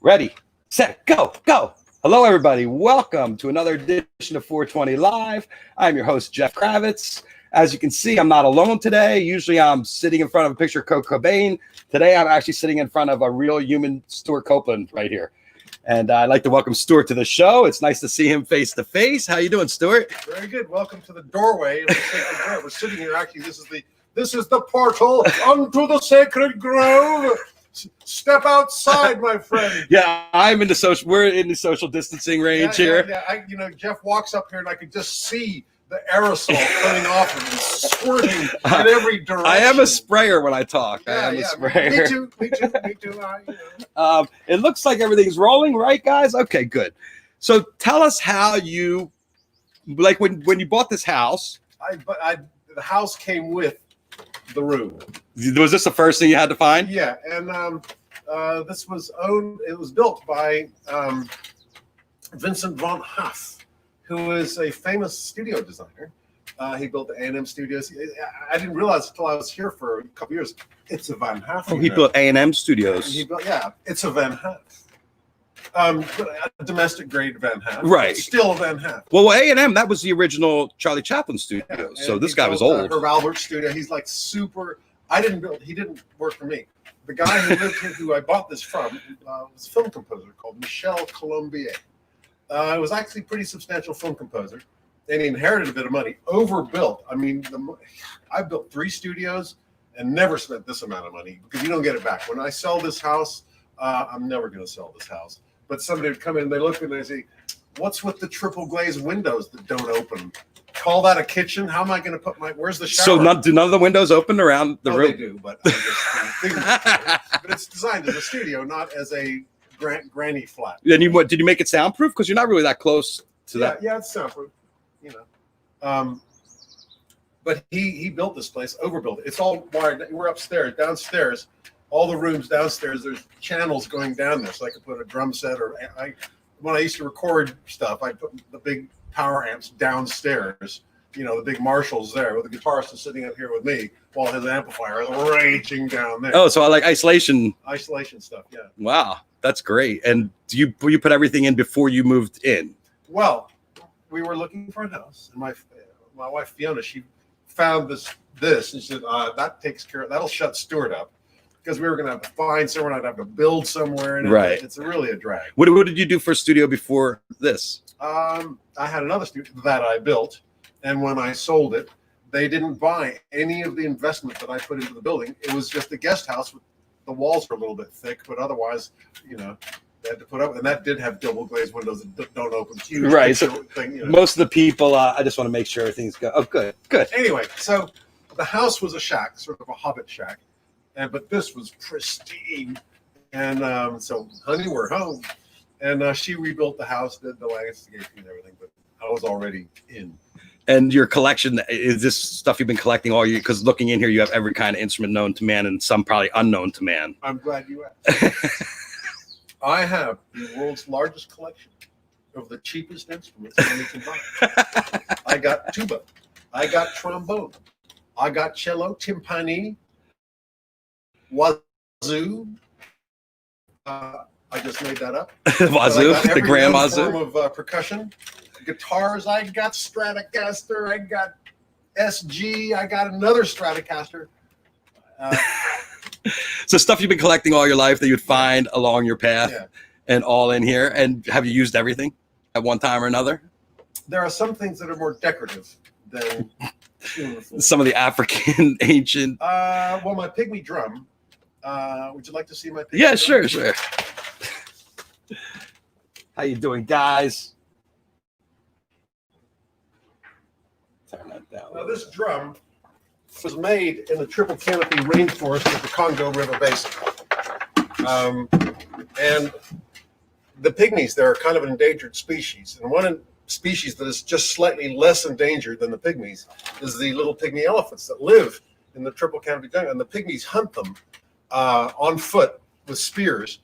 Ready, set, go, go. Hello, everybody. Welcome to another edition of 420 Live. I'm your host, Jeff Kravitz. As you can see, I'm not alone today. Usually I'm sitting in front of a picture of Kurt Cobain. Today, I'm actually sitting in front of a real human Stewart Copeland right here. And I'd like to welcome Stewart to the show. It's nice to see him face to face. How you doing, Stewart? Very good. Welcome to the doorway of the sacred grove. We're sitting here. Actually, this is the portal unto the sacred grove. Step outside, my friend. Yeah, we're in the social distancing range here. Yeah. Jeff walks up here and I can just see the aerosol coming off of him, squirting in every direction. I am a sprayer when I talk. Yeah, I am a sprayer. Me too. It looks like everything's rolling, right, guys? Okay, good. So tell us how you, like when you bought this house. The house came with the room. Was this the first thing you had to find? Yeah, and this was owned. It was built by Vincent von Huff, who is a famous studio designer. He built the A&M studios. I didn't realize until I was here for a couple years. It's a Van Huff. Oh, he built A&M studios. It's a Van Huff. A domestic grade Van Huff. Right. It's still a Van Huff. Well, A&M, that was the original Charlie Chaplin studio. Yeah, so this guy was old. Herb Albert studio. He's like super. He didn't work for me. The guy who lived here, who I bought this from, was a film composer called Michel Colombier. It was actually a pretty substantial film composer, and he inherited a bit of money. Overbuilt. I mean, I built 3 studios and never spent this amount of money because you don't get it back. When I sell this house, I'm never going to sell this house. But somebody would come in, they look and they say, "What's with the triple glazed windows that don't open? Call that a kitchen? How am I going to put where's the shower?" So do none of the windows open around the room? They do, but it's designed as a studio, not as a granny flat. Then did you make it soundproof? Because you're not really that close to that. Yeah, it's soundproof. But he built this place, overbuilt it. It's all wired. We're upstairs, downstairs. All the rooms downstairs, there's channels going down there, so I could put a drum set. When I used to record stuff, I put the big power amps downstairs. The big Marshalls there, with the guitarist is sitting up here with me while his amplifier is raging down there. Oh, so I like isolation stuff. Yeah. Wow, that's great. And you put everything in before you moved in? Well, we were looking for a house, and my wife Fiona, she found this, and she said that takes care of that'll shut Stewart up. Because we were going to have to find somewhere, and I'd have to build somewhere, and right. It's really a drag. What did you do for a studio before this? I had another studio that I built, and when I sold it, they didn't buy any of the investment that I put into the building. It was just a guest house. The walls were a little bit thick, but otherwise, they had to put up, and that did have double glazed windows that don't open. Huge right. So most of the people, I just want to make sure everything's good. Oh, good. Anyway, so the house was a shack, sort of a hobbit shack. But this was pristine, and so honey, we're home. And she rebuilt the house, did the landscaping and everything, but I was already in. And your collection, is this stuff you've been collecting all year? Because looking in here, you have every kind of instrument known to man and some probably unknown to man. I'm glad you asked. I have the world's largest collection of the cheapest instruments money can buy. I got tuba, I got trombone, I got cello, timpani, wazoo. I just made that up. Wazoo, the grand wazoo. Form of percussion. Guitars, I got Stratocaster, I got SG, I got another Stratocaster. So stuff you've been collecting all your life that you'd find along your path, and all in here. And have you used everything at one time or another? There are some things that are more decorative than some of the African ancient. Well, my pygmy drum. Would you like to see my pygmy drum? Yeah, sure. How you doing, guys? Turn that down. Now, this drum was made in the triple canopy rainforest of the Congo River Basin. And the pygmies, they're kind of an endangered species. And one species that is just slightly less endangered than the pygmies is the little pygmy elephants that live in the triple canopy jungle. And the pygmies hunt them on foot with spears.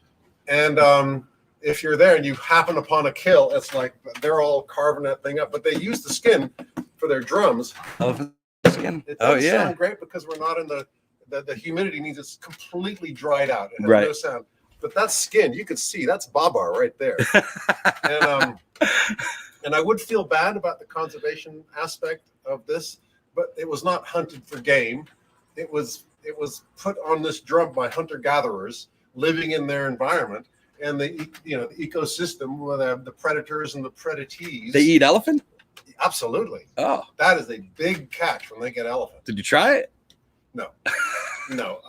And if you're there and you happen upon a kill, it's like they're all carving that thing up. But they use the skin for their drums. Elephant skin? It doesn't sound great because we're not in the humidity means it's completely dried out. It has no sound. but that's skin. You could see that's Babar right there. And I would feel bad about the conservation aspect of this, but it was not hunted for game. It was put on this drum by hunter-gatherers living in their environment, and the ecosystem with the predators and the predatees. They eat elephant? Absolutely. Oh, that is a big catch when they get elephant. Did you try it? No. No.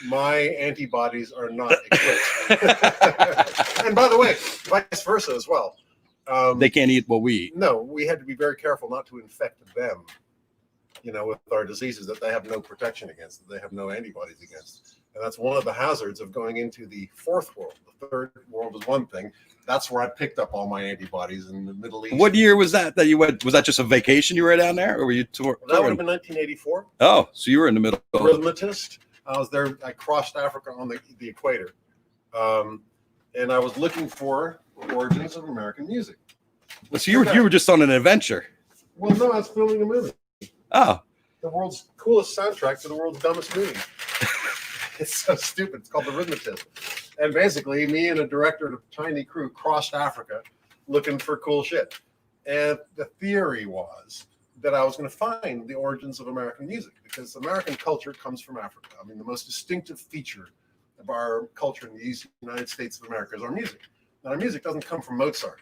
My antibodies are not equipped. And by the way, vice versa as well. They can't eat what we eat. No, we had to be very careful not to infect them, with our diseases that they have no protection against, that they have no antibodies against. And that's one of the hazards of going into the fourth world. The third world is one thing. That's where I picked up all my antibodies in the Middle East. What year was that you went? Was that just a vacation you were down there, or were you touring? That would have been 1984. Oh, so you were in the middle. Rhythmatist. I was there. I crossed Africa on the equator. And I was looking for origins of American music. So you were just on an adventure. Well, no, I was filming a movie. Oh. The world's coolest soundtrack to the world's dumbest movie. It's so stupid. It's called The Rhythmatist. And basically, me and a director and a tiny crew crossed Africa looking for cool shit. And the theory was that I was going to find the origins of American music, because American culture comes from Africa. I mean, the most distinctive feature of our culture in the United States of America is our music. Now, our music doesn't come from Mozart.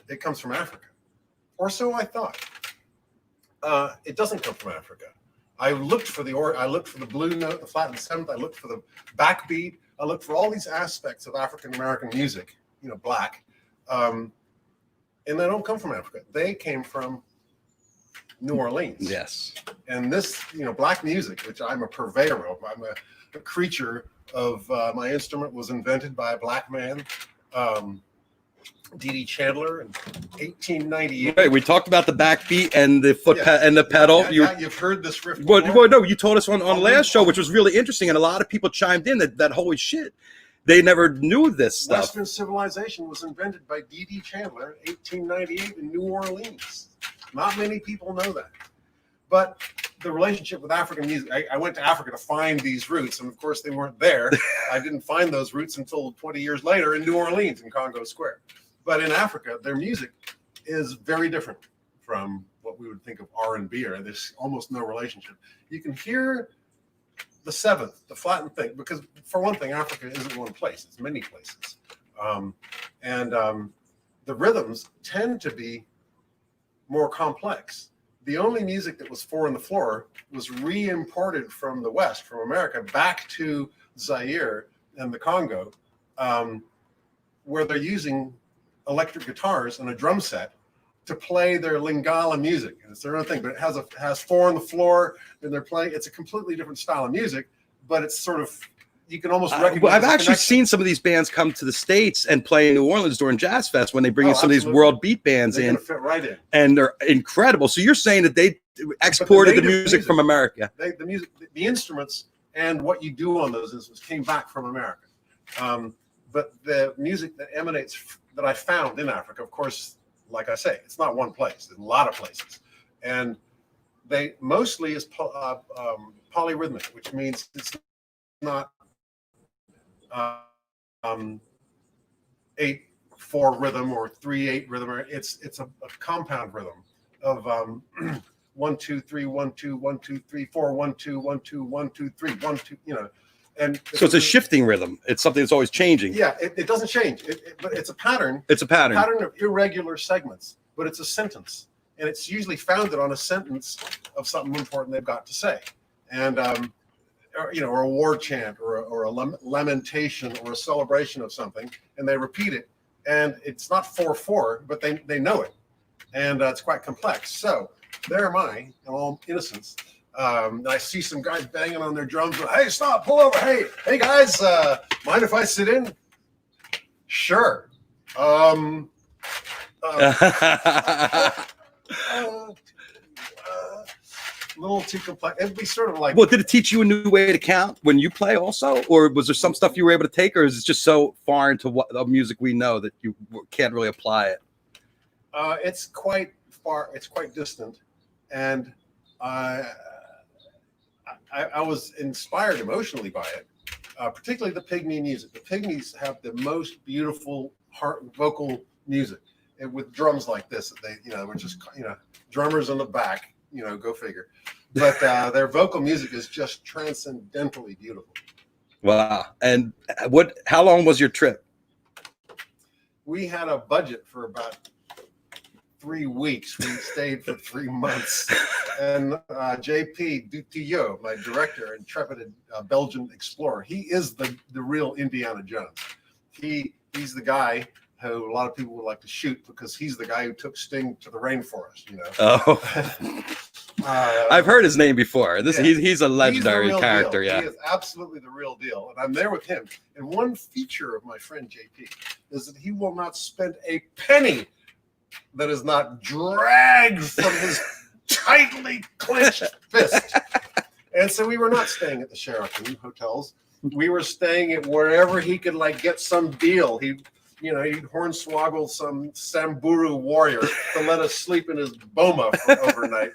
It comes from Africa. Or so I thought. It doesn't come from Africa. I looked for the blue note, the flattened seventh. I looked for the backbeat. I looked for all these aspects of African American music, black, and they don't come from Africa. They came from New Orleans. Yes. And this, black music, which I'm a purveyor of, I'm a creature of. My instrument was invented by a black man. D.D. Chandler in 1898. Right, we talked about the backbeat and the foot and the pedal. You've heard this riff before. Well, no, you told us on last show, which was really interesting, and a lot of people chimed in that holy shit, they never knew this stuff. Western civilization was invented by D.D. Chandler in 1898 in New Orleans. Not many people know that. But the relationship with African music, I went to Africa to find these roots, and of course they weren't there. I didn't find those roots until 20 years later in New Orleans in Congo Square. But in Africa, their music is very different from what we would think of R&B, or there's almost no relationship. You can hear the seventh, the flattened thing, because for one thing, Africa isn't one place, it's many places. The rhythms tend to be more complex. The only music that was four on the floor was re-imported from the West, from America, back to Zaire and the Congo, where they're using electric guitars and a drum set to play their Lingala music. And it's their own thing, but it has four on the floor, and they're playing. It's a completely different style of music, but it's sort of, you can almost recognize. Well, I've actually seen some of these bands come to the States and play in New Orleans during Jazz Fest when they bring in some of these world beat bands in. Fit right in. And they're incredible. So you're saying that they exported the music from America. The instruments and what you do on those instruments came back from America. But the music that emanates, that I found in Africa, of course, like I say, it's not one place. There's a lot of places. And they mostly is polyrhythmic, which means it's not 8/4 rhythm or 3/8 rhythm. It's a compound rhythm of 1 2 3 1 2 1 2 3 4 1 2 1 2 1 2 3 1 2. And so it's a shifting rhythm. It's something that's always changing. Yeah, it doesn't change. But it's a pattern. It's a pattern. Pattern of irregular segments, but it's a sentence, and it's usually founded on a sentence of something important they've got to say, and or a war chant, or a lamentation, or a celebration of something, and they repeat it, and it's not 4/4, but they know it, and it's quite complex. So there am I, in all innocence. I see some guys banging on their drums. Hey, stop! Pull over! Hey guys! Mind if I sit in? Sure. Little too complex. It'd be sort of like. Well, did it teach you a new way to count when you play also, or was there some stuff you were able to take, or is it just so foreign to what the music we know that you can't really apply it? It's quite far. It's quite distant, and I was inspired emotionally by it. particularly the pygmy music. The pygmies have the most beautiful vocal music, and with drums like this. We're just drummers on the back. Go figure. But their vocal music is just transcendently beautiful. Wow. And how long was your trip? We had a budget for about 3 weeks. We stayed for 3 months. And JP Dutilleux, my director, intrepid Belgian explorer, he is the real Indiana Jones. He's the guy who a lot of people would like to shoot because he's the guy who took Sting to the rainforest, Oh. I've heard his name before. He's a legendary character. Deal. Yeah, he is absolutely the real deal, and I'm there with him. And one feature of my friend JP is that he will not spend a penny that is not dragged from his tightly clenched fist. And so we were not staying at the Sheraton hotels. We were staying at wherever he could get some deal. He'd hornswoggle some Samburu warrior to let us sleep in his boma for overnight,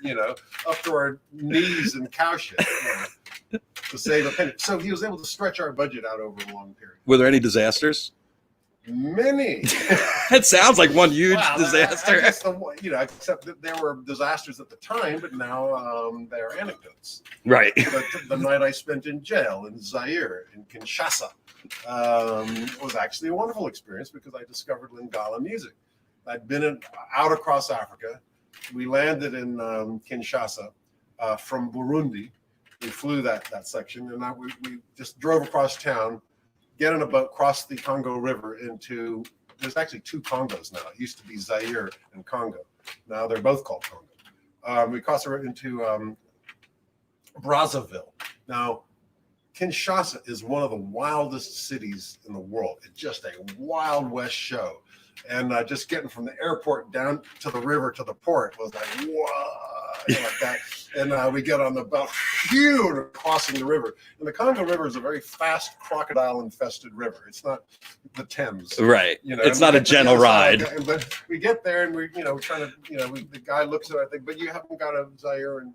up to our knees in cow shit, to save a penny. So he was able to stretch our budget out over a long period. Were there any disasters? Many. It sounds like one huge disaster. Except that there were disasters at the time, but now they're anecdotes. Right. The night I spent in jail in Zaire, in Kinshasa, was actually a wonderful experience because I discovered Lingala music. I'd been out across Africa. We landed in Kinshasa from Burundi. We flew that section, and we just drove across town, get on a boat, cross the Congo River into. There's actually 2 Congos now. It used to be Zaire and Congo. Now they're both called Congo. We crossed the river into Brazzaville. Now, Kinshasa is one of the wildest cities in the world. It's just a Wild West show. And just getting from the airport down to the river to the port was like, whoa, like that. And we get on the boat, huge, crossing the river. And the Congo River is a very fast, crocodile-infested river. It's not the Thames. Right. It's not a gentle ride. But we get there and we're trying to, the guy looks at it, I think, but you haven't got a Zaire and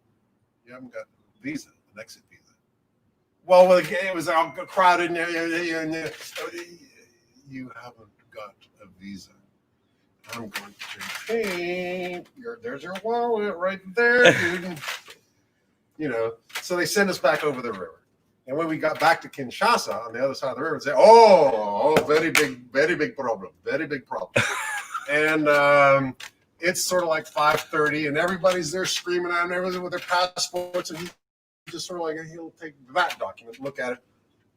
you haven't got a visa, an exit visa. Well, it was all crowded. You haven't got a visa. I'm going to pay. There's your wallet right there, dude. So they send us back over the river. And when we got back to Kinshasa on the other side of the river, they say, oh, very big problem. Very big problem. And it's sort of like 5:30 and everybody's there screaming at him, everything with their passports. And he's just sort of he'll take that document, look at it.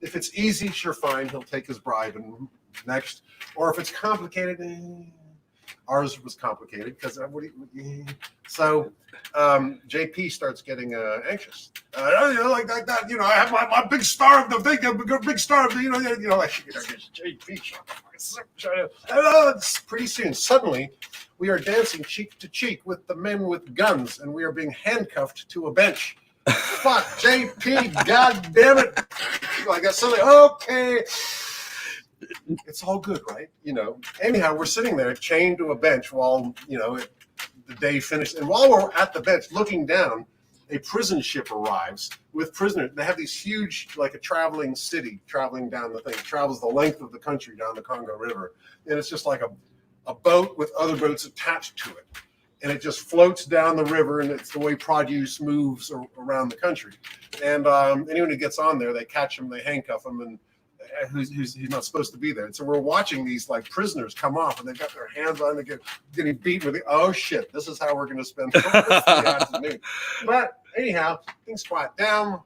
If it's easy, sure, fine. He'll take his bribe and next. Or if it's complicated, ours was complicated because so JP starts getting anxious. Like that. I have my big star of the thing, big star of the, JP. Pretty soon, suddenly, we are dancing cheek to cheek with the men with guns, and we are being handcuffed to a bench. Fuck, JP, god damn it. Like I suddenly, okay. It's all good, right? Anyhow, we're sitting there chained to a bench while, the day finished. And while we're at the bench looking down, a prison ship arrives with prisoners. They have these huge, like a traveling city traveling down the thing. It travels the length of the country down the Congo River. And it's just like a boat with other boats attached to it. And it just floats down the river, and it's the way produce moves around the country. And anyone who gets on there, they catch him, they handcuff him, and he's not supposed to be there. And so we're watching these prisoners come off, and they've got their hands on, they're getting beat with oh shit, this is how we're going to spend the afternoon. But anyhow, things quiet down.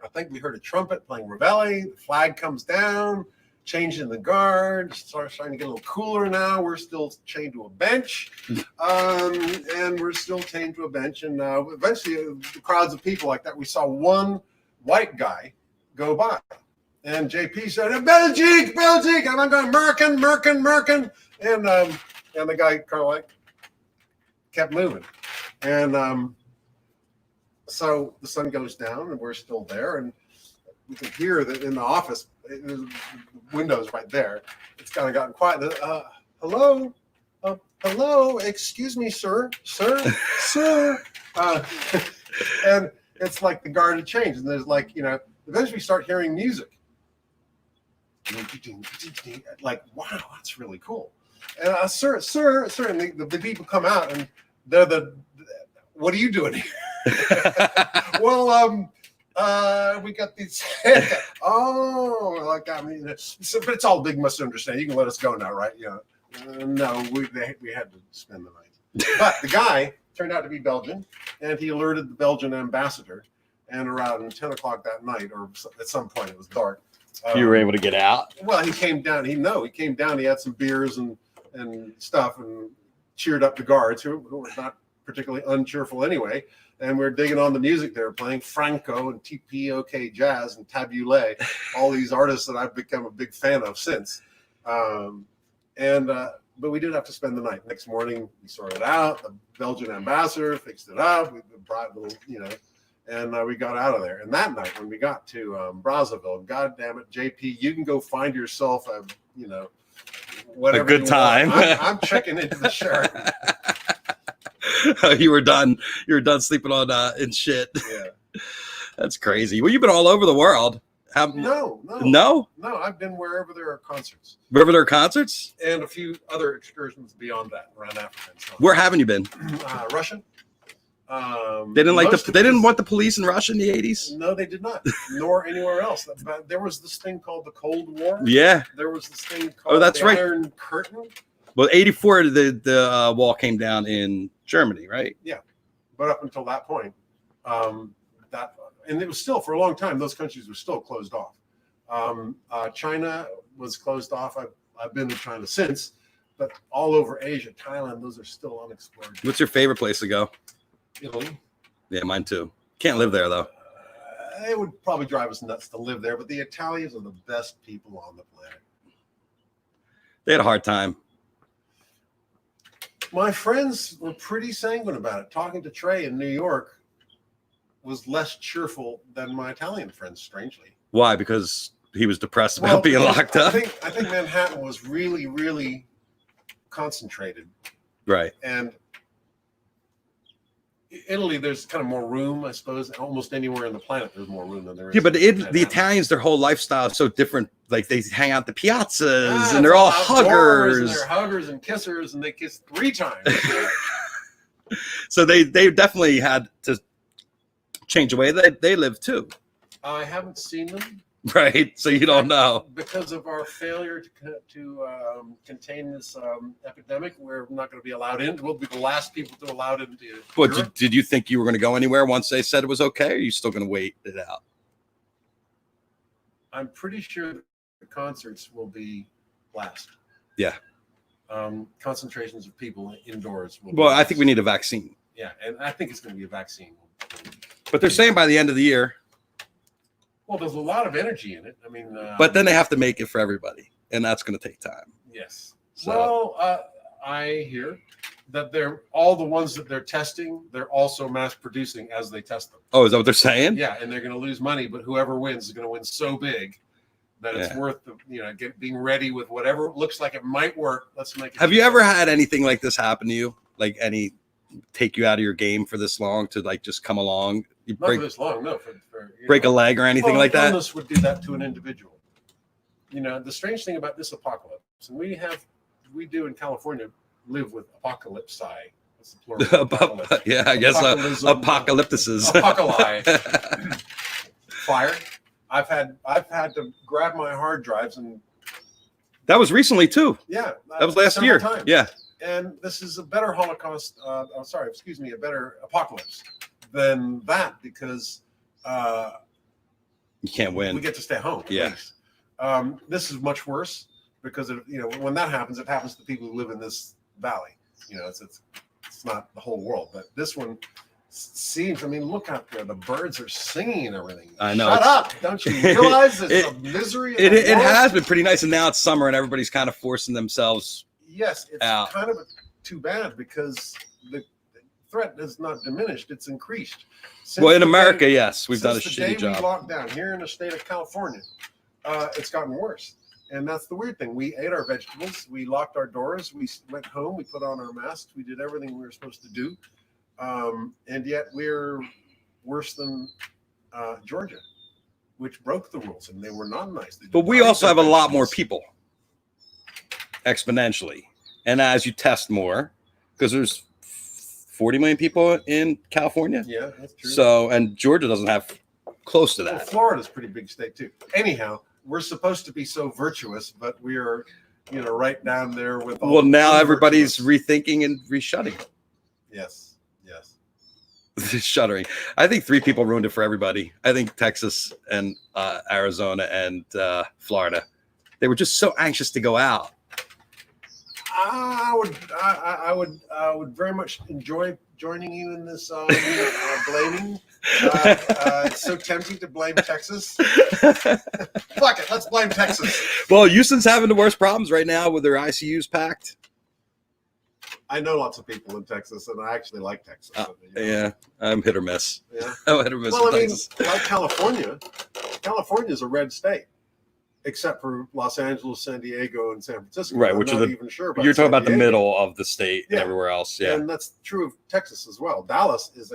I think we heard a trumpet playing Reveille. The flag comes down, changing the guard, starting to get a little cooler now. We're still chained to a bench. And we're still chained to a bench. And eventually, the crowds of people like that, we saw one white guy go by. And JP said, Belgique. And I'm going, Merkin. And the guy kind of kept moving. And so the sun goes down and we're still there. And we can hear that in the office, the window's right there. It's kind of gotten quiet. Hello? Hello? Excuse me, sir. And it's like the guard had changed. And there's eventually we start hearing music. Like, wow, that's really cool. And sir, and the people come out and they're what are you doing here? Well, we got these. Oh, like I mean, but it's all a big misunderstanding. You can let us go now, right? Yeah. No, we had to spend the night. But the guy turned out to be Belgian, and he alerted the Belgian ambassador. And around 10 o'clock that night, or at some point, it was dark. You were able to get out. Well, he came down. He came down. He had some beers and stuff, and cheered up the guards who were not particularly uncheerful anyway. And we're digging on the music they were playing, Franco and TPOK Jazz and Tabule, all these artists that I've become a big fan of since. But we did have to spend the night. Next morning, we sorted it out. The Belgian ambassador fixed it up. We brought little, and we got out of there. And that night, when we got to Brazzaville, God damn it, JP, you can go find yourself whatever. A good time. I'm checking into the shirt. You were done. You were done sleeping on in shit. Yeah, that's crazy. Well, you've been all over the world. No. I've been wherever there are concerts. Wherever there are concerts, and a few other excursions beyond that around Africa. And so where haven't you been? Russia. They didn't want the police in Russia in the 80s. No, they did not. Nor anywhere else. There was this thing called the Cold War. Yeah. There was this thing called the right. Iron Curtain. Well, 84, the wall came down in Germany, right? Yeah, but up until that point, and it was still for a long time. Those countries were still closed off. China was closed off. I've been to China since, but all over Asia, Thailand, those are still unexplored. What's your favorite place to go? Italy. Yeah, mine too. Can't live there though. It would probably drive us nuts to live there, but the Italians are the best people on the planet. They had a hard time. My friends were pretty sanguine about it. Talking to Trey in New York was less cheerful than my Italian friends, strangely. Why? Because he was depressed about being locked up? I think Manhattan was really, really concentrated. Right. And Italy, there's kind of more room, I suppose. Almost anywhere on the planet, there's more room than there is. Yeah, but the Italians, their whole lifestyle is so different. Like they hang out the piazzas, and they're all huggers. And they're huggers and kissers, and they kiss 3 times. So they definitely had to change the way that they live too. I haven't seen them. Right, so you don't know. Because of our failure to contain this epidemic, we're not going to be allowed in. We'll be the last people to allow it into. But did you think you were going to go anywhere once they said it was okay, or are you still going to wait it out? I'm pretty sure the concerts will be last. Yeah. Concentrations of people indoors. Well, I think we need a vaccine. Yeah, and I think it's going to be a vaccine. But they're saying by the end of the year. Well, there's a lot of energy in it. I mean, but then they have to make it for everybody, and that's going to take time. Yes. So. Well, I hear that all the ones that they're testing, they're also mass producing as they test them. Oh, is that what they're saying? Yeah, and they're going to lose money, but whoever wins is going to win so big that it's worth being ready with whatever looks like it might work. Let's make it. Have you ever had anything like this happen to you? Like take you out of your game for this long to like just come along? Not for this long, no. Break a leg or anything like that? Illness would do that to an individual. The strange thing about this apocalypse, and we do in California live with apocalypse. What's the plural? Apocalypse? Yeah, I guess apocalyptices. Apocalypse. Fire. I've had to grab my hard drives and. That was recently too. Yeah, that was last year. Times. Yeah. And this is a better Holocaust. A better apocalypse than that because. You can't win. We get to stay home. Yeah. This is much worse because when that happens, it happens to people who live in this valley. It's not the whole world, but this one seems. I mean, look out there. The birds are singing and everything. I know. Shut up! Don't you realize it's a misery? It has been pretty nice, and now it's summer, and everybody's kind of forcing themselves. Yes, it's out. Kind of too bad because the threat has not diminished; it's increased. In America, yes, we've done a shitty job. We locked down here in the state of California. It's gotten worse, and that's the weird thing. We ate our vegetables, we locked our doors, we went home, we put on our masks, we did everything we were supposed to do, and yet we're worse than Georgia. which broke the rules, and they were not nice. But we also have a lot more people, exponentially. And as you test more, because there's 40 million people in California. Yeah, that's true. So, and Georgia doesn't have close to that. Well, Florida's a pretty big state too. Anyhow, we're supposed to be so virtuous, but we are, right down there with all. Well, now everybody's rethinking and reshutting. Yes. Shuttering. I think 3 people ruined it for everybody. I think Texas and Arizona and Florida. They were just so anxious to go out. I would very much enjoy joining you in this blaming. It's so tempting to blame Texas. Fuck it, let's blame Texas. Well, Houston's having the worst problems right now with their ICUs packed. I know lots of people in Texas, and I actually like Texas. Yeah, I'm hit or miss. Yeah, I'm hit or miss. Well, I mean, Texas. like California is a red state, except for Los Angeles, San Diego, and San Francisco. Right, I'm which not are even sure about. You're talking San about the Diego. middle of the state and everywhere else. Yeah, and that's true of Texas as well. Dallas is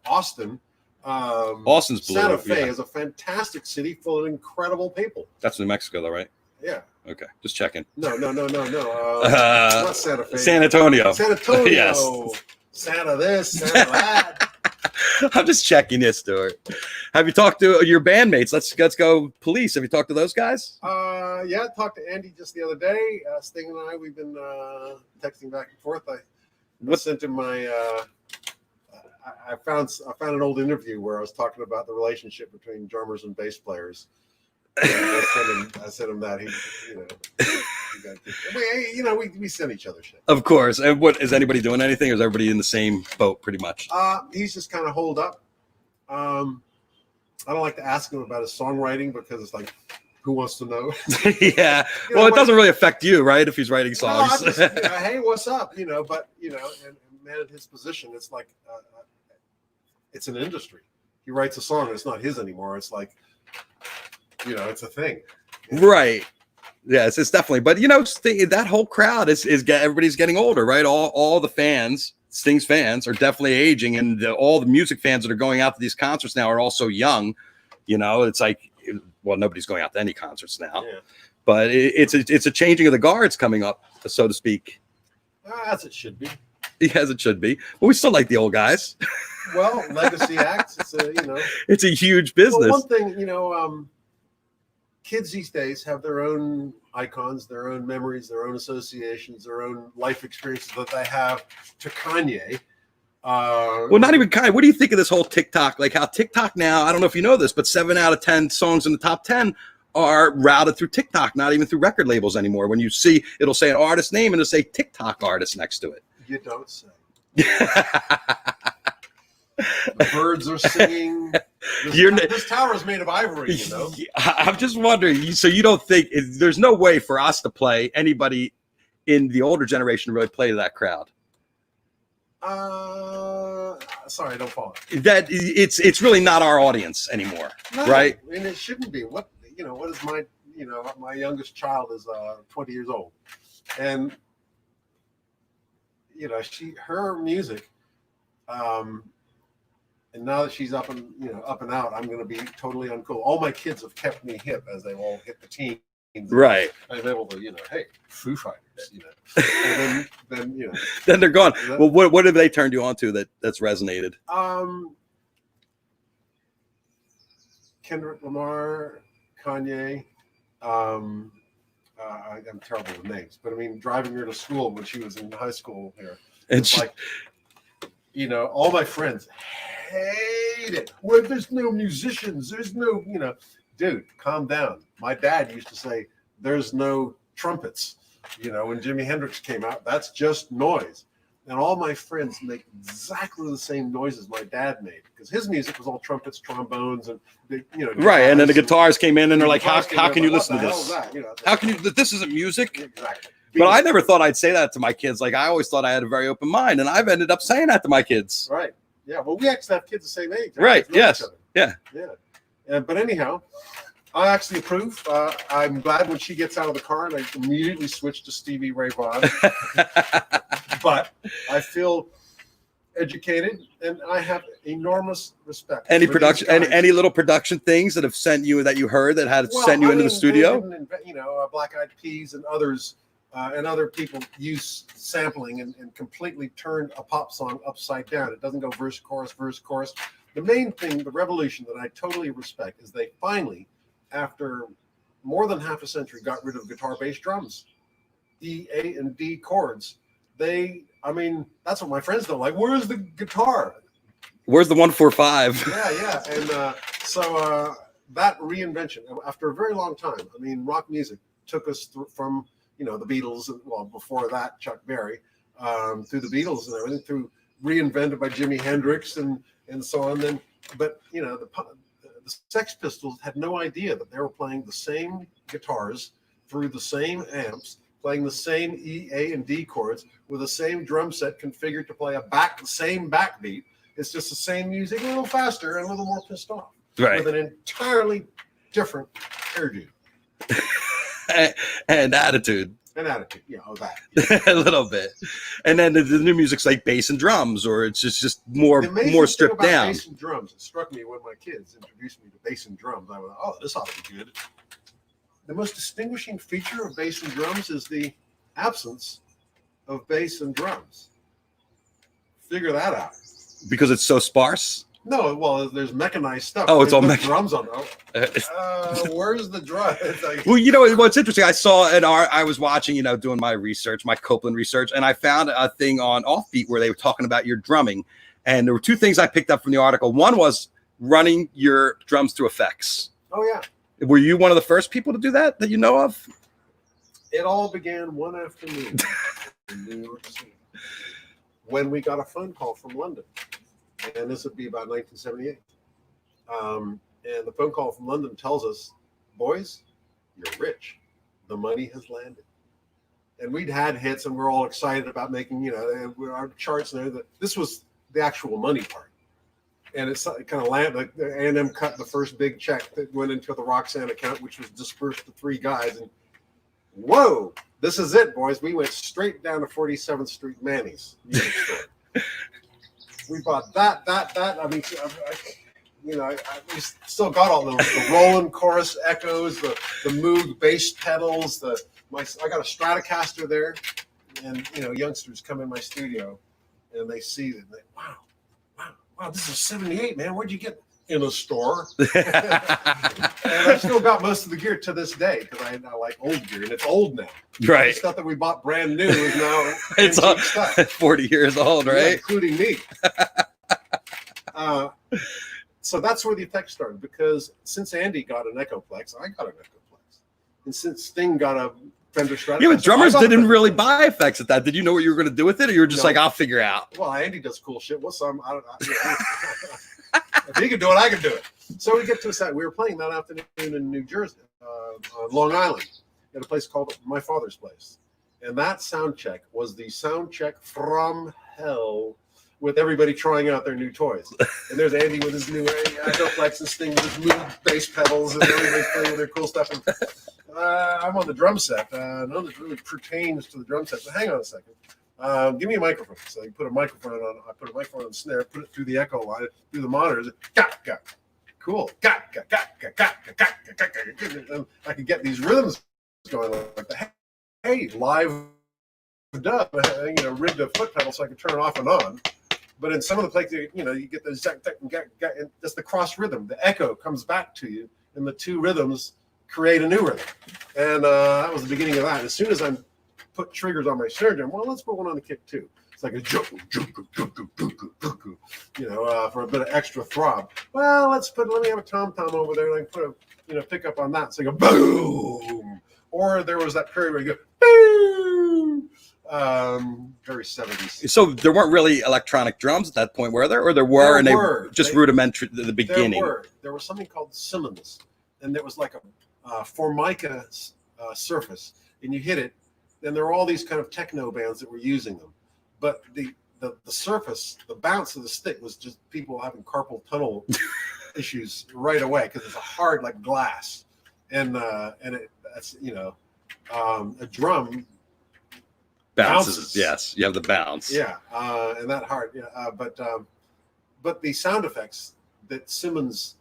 Austin. Austin's blue. Santa Fe is a fantastic city full of incredible people. That's New Mexico, though, right? Yeah. Okay, just checking. No. Not Santa Fe. San Antonio. San Antonio. Yes. Santa this, Santa that. I'm just checking this, Stewart. Have you talked to your bandmates? Let's go police. Have you talked to those guys? Yeah, I talked to Andy just the other day. Sting and I, we've been texting back and forth. I sent him my. I found an old interview where I was talking about the relationship between drummers and bass players. I sent him that. We send each other shit. Of course. And what is anybody doing anything, or is everybody in the same boat pretty much? He's just kind of holed up. I don't like to ask him about his songwriting because it's like, who wants to know? Yeah. Well, it doesn't really affect you, right? If he's writing songs. No, hey, what's up? But and man, in his position, it's like it's an industry. He writes a song, and it's not his anymore. It's like, it's a thing. Right. Yes, it's definitely. But that whole crowd is everybody's getting older, right? All the fans, Sting's fans, are definitely aging, and all the music fans that are going out to these concerts now are also young. It's like, well, nobody's going out to any concerts now, but it's a changing of the guards coming up, so to speak. As it should be. As it should be. But we still like the old guys. Well, legacy acts. It's a huge business. Well, one thing, kids these days have their own icons, their own memories, their own associations, their own life experiences that they have to Kanye. Well, not even Kanye. What do you think of this whole TikTok? Like how TikTok now, I don't know if you know this, but 7 out of 10 songs in the top 10 are routed through TikTok, not even through record labels anymore. When you see, it'll say an artist name and it'll say TikTok artist next to it. You don't say. The birds are singing. This tower is made of ivory, I'm just wondering. So you don't think there's no way for us to play anybody in the older generation to really play to that crowd? Sorry, I don't follow. That it's really not our audience anymore, right? And it shouldn't be. What is my my youngest child is 20 years old, and her music. And now that she's up and out, I'm going to be totally uncool. All my kids have kept me hip as they all hit the teens. Right. I'm able to, hey, Foo Fighters, And then then they're gone. Well, what have they turned you on to that's resonated? Kendrick Lamar, Kanye. I'm terrible with names, but I mean, driving her to school when she was in high school here. And all my friends hate it. Well, there's no musicians. There's no, dude, calm down. My dad used to say, there's no trumpets. When Jimi Hendrix came out, that's just noise. And all my friends make exactly the same noises my dad made because his music was all trumpets, trombones, and right. And then the guitars came in, and they're like, "How can you listen to this? How can you? This isn't music." Exactly. But I never thought I'd say that to my kids. Like I always thought I had a very open mind, and I've ended up saying that to my kids. Right. Yeah. Well, we actually have kids the same age. Right. Yes. Yeah. Yeah. But anyhow, I actually approve. I'm glad when she gets out of the car, and I immediately switch to Stevie Ray Vaughan. But I feel educated, and I have enormous respect. Any for production, these guys. any little production things that have sent you that you heard that had Well, sent you I into the mean, studio? they didn't invent, Black Eyed Peas and others, and other people use sampling and completely turned a pop song upside down. It doesn't go verse, chorus, verse, chorus. The main thing, the revolution that I totally respect, is they finally, after more than half a century, got rid of guitar, bass, drums, E, A, and D chords. That's what my friends don't like. Where's the guitar? Where's the 145? Yeah. And so that reinvention, after a very long time, rock music took us from, the Beatles, well, before that, Chuck Berry, through the Beatles and everything, through reinvented by Jimi Hendrix and so on. But the Sex Pistols had no idea that they were playing the same guitars through the same amps, playing the same E, A, and D chords with the same drum set configured to play the same backbeat. It's just the same music, a little faster and a little more pissed off, Right. with an entirely different hairdo and attitude. and attitude. That A little bit. And then the new music's like bass and drums, or it's just more stripped down. Bass and drums. It struck me when my kids introduced me to bass and drums. I went, "Oh, this ought to be good." The most distinguishing feature of bass and drums is the absence of bass and drums. Figure that out. Because it's so sparse. No, well, there's mechanized stuff. Oh, it's all drums on. Where's the drum? Well, what's interesting, I was watching, doing my research, my Copeland research, and I found a thing on Offbeat where they were talking about your drumming. And there were two things I picked up from the article. One was running your drums through effects. Oh, yeah. Were you one of the first people to do that you know of? It all began one afternoon in New York City when we got a phone call from London. And this would be about 1978. And the phone call from London tells us, "Boys, you're rich. The money has landed." And we'd had hits, and we're all excited about making, our charts and everything. This was the actual money part. And it kind of landed. A&M cut the first big check that went into the Roxanne account, which was dispersed to 3 guys. And whoa, this is it, boys. We went straight down to 47th Street Manny's music store. We bought that. We still got all those, the Roland chorus echoes, the Moog bass pedals. I got a Stratocaster there, and youngsters come in my studio, and they see it, and they, wow, this is 78, man. Where'd you get? In a store. And I still got most of the gear to this day because I like old gear, and it's old now. Right. The stuff that we bought brand new is now it's all stuff. 40 years old, right? Yeah, including me. So that's where the effects started, because since Andy got an Echoplex, I got an Echoplex. And since Sting got a Fender Stratocaster. Yeah, but drummers didn't really buy effects at that. Did you know what you were going to do with it, or you were just like, I'll figure out? Well, Andy does cool shit. What's some? If he can do it, I can do it. So we get to a set. We were playing that afternoon in New Jersey, on Long Island, at a place called My Father's Place. And that sound check was the sound check from hell, with everybody trying out their new toys. And there's Andy with his new Echoplex and Sting with his Moog bass pedals, and everybody's playing with their cool stuff. And I'm on the drum set. None of this really pertains to the drum set. But hang on a second. Give me a microphone. So you put a microphone on. I put a microphone on the snare, put it through the echo line, through the monitors. Got. Cool. Got. And I could get these rhythms going like the hey live dub. Rigged a foot pedal so I could turn it off and on. But in some of the places, you get the and that's the cross rhythm. The echo comes back to you, and the two rhythms create a new rhythm. And that was the beginning of that. As soon as I put triggers on my snare drum, well, let's put one on the kick too. It's like a for a bit of extra throb. Well, let me have a tom-tom over there, and I can put a pickup on that. So you go boom. Or there was that period where you go boom. Very 70s. So there weren't really electronic drums at that point, were there? Or there were, and they were just rudimentary at the beginning? There was something called Simmons, and there was like a Formica surface, and you hit it, and there were all these kind of techno bands that were using them. But the surface, the bounce of the stick was just people having carpal tunnel issues right away, because it's a hard like glass, and that's a drum Bounces. Yes, you have the bounce. Yeah, and that hard. Yeah, but the sound effects that Simmons,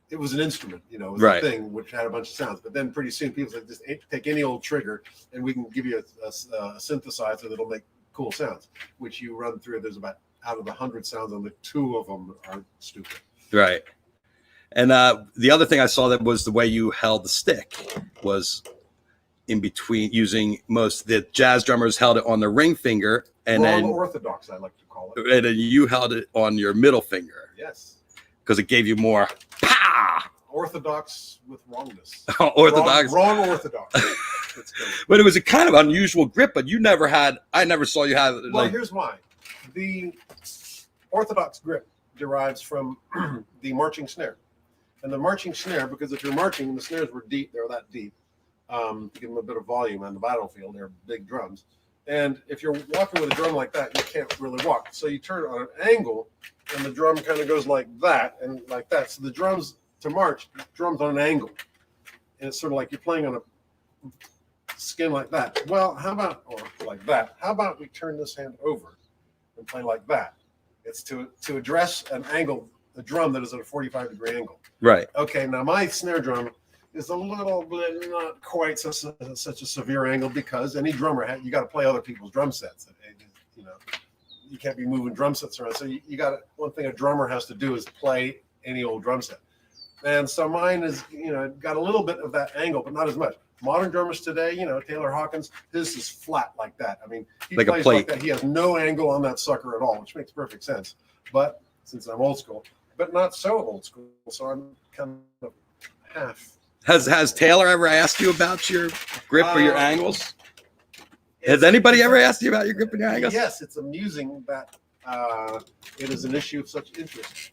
it was an instrument, it was a thing which had a bunch of sounds. But then pretty soon people said, just take any old trigger and we can give you a synthesizer that'll make cool sounds, which you run through. There's about, out of the 100 sounds, only 2 of them are stupid. Right. And the other thing I saw that was the way you held the stick was in between, using the jazz drummers held it on the ring finger, and Wrong then orthodox, I like to call it. And then you held it on your middle finger. Yes. Because it gave you more orthodox with wrongness. Orthodox. Wrong orthodox. But it was a kind of unusual grip, but I never saw you have Well, here's why. The orthodox grip derives from the marching snare. And the marching snare, because if you're marching, the snares were deep, they're that deep, to give them a bit of volume on the battlefield. They're big drums. And if you're walking with a drum like that, you can't really walk. So you turn it on an angle, and the drum kind of goes like that and like that. So the drums, to march, drums on an angle. And it's sort of like you're playing on a skin like that. Well, how about, or like that, how about we turn this hand over and play like that? It's to address an angle, a drum that is at a 45-degree angle. Right. Okay, now my snare drum is a little bit not quite such a severe angle, because any drummer, you got to play other people's drum sets. You can't be moving drum sets around. So you got one thing a drummer has to do is play any old drum set. And so mine is, got a little bit of that angle, but not as much. Modern drummers today, Taylor Hawkins, his is flat like that. I mean, he like plays a plate. like that. He has no angle on that sucker at all, which makes perfect sense. But since I'm old school, but not so old school, so I'm kind of half. Has Taylor ever asked you about your grip or your angles? Has anybody ever asked you about your grip and your angles? Yes, it's amusing that it is an issue of such interest.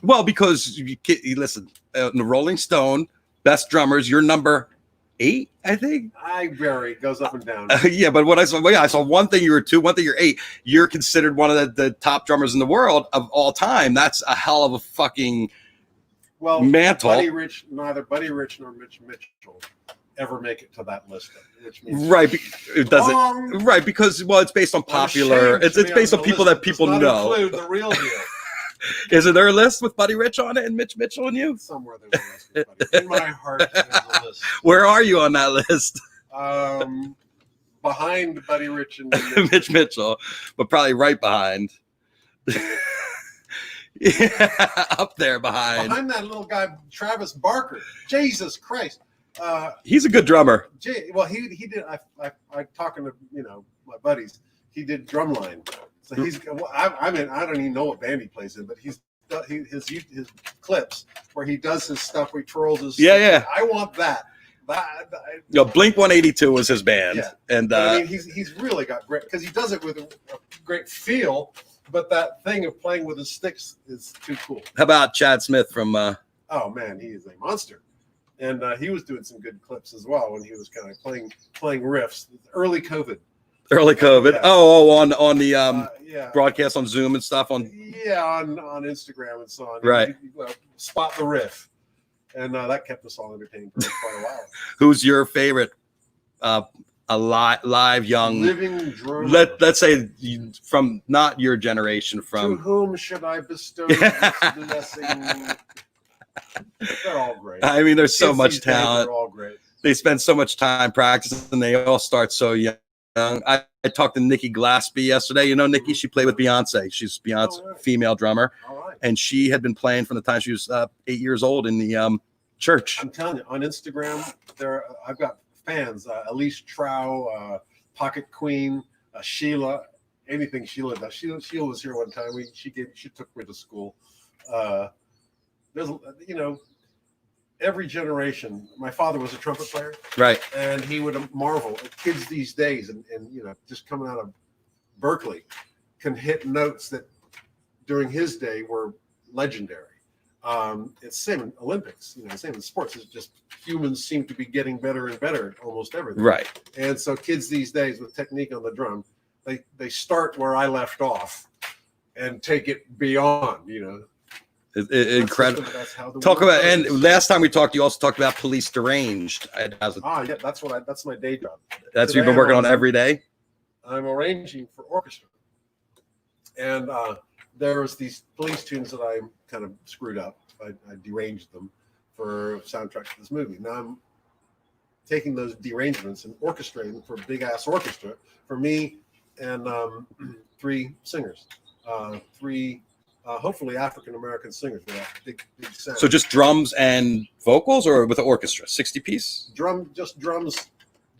Well, because you listen, in the Rolling Stone best drummers, you're number 8, I think. I vary, it goes up and down. Yeah, but what I saw one thing you were 2, one thing you're 8. You're considered one of the top drummers in the world of all time. That's a hell of a fucking mantle. Neither Buddy Rich nor Mitch Mitchell ever make it to that list. Which means it doesn't. Right, because it's based on popular. It's based on people that people know. Include the real deal. Is there a list with Buddy Rich on it and Mitch Mitchell and you? Somewhere there's a list with Buddy. In my heart, there's a list. Where are you on that list? Behind Buddy Rich and Mitch Mitchell, but probably right behind. Yeah, up there behind. Behind that little guy, Travis Barker. Jesus Christ. He's a good drummer. He did. I talking to my buddies. He did Drumline. So he's. I mean, I don't even know what band he plays in, but his clips where he does his stuff, where he twirls his. Yeah. I want that. Blink 182 was his band, and I mean, he's really got great, because he does it with a great feel. But that thing of playing with his sticks is too cool. How about Chad Smith from? Oh man, he is a monster, and he was doing some good clips as well when he was kind of playing riffs. Early COVID. Yeah. Oh, on the broadcast on Zoom and stuff on. Yeah, on Instagram and so on. Right. Spot the riff, and that kept us all entertained for quite a while. Who's your favorite? A live young living drummer. Let's say from not your generation. From to whom should I bestow this blessing? They're all great. I mean, there's so much talent. They're all great. They spend so much time practicing, and they all start so young. I talked to Nikki Glaspie yesterday. Nikki, she played with Beyonce. She's Beyonce's female drummer, and she had been playing from the time she was 8 years old in the church. I'm telling you, on Instagram, I've got fans, Elise Trow, Pocket Queen, Sheila, anything Sheila does. Sheila was here one time. She took me to school. There's every generation. My father was a trumpet player, right? And he would marvel at kids these days, and just coming out of Berkeley, can hit notes that during his day were legendary. It's same in Olympics, same in sports. It's just humans seem to be getting better and better at almost everything. Right. And so kids these days with technique on the drum, they start where I left off and take it beyond, Incredible. Talk about, and last time we talked, you also talked about Police Deranged. That's my day job. That's what you've been working on every day? I'm arranging for orchestra. And there was these police tunes that I kind of screwed up. I deranged them for soundtrack to this movie. Now I'm taking those derangements and orchestrating for a big ass orchestra for me and 3 singers, 3 hopefully African American singers with that big sound. So just drums and vocals, or with the orchestra, 60 piece? Just drums,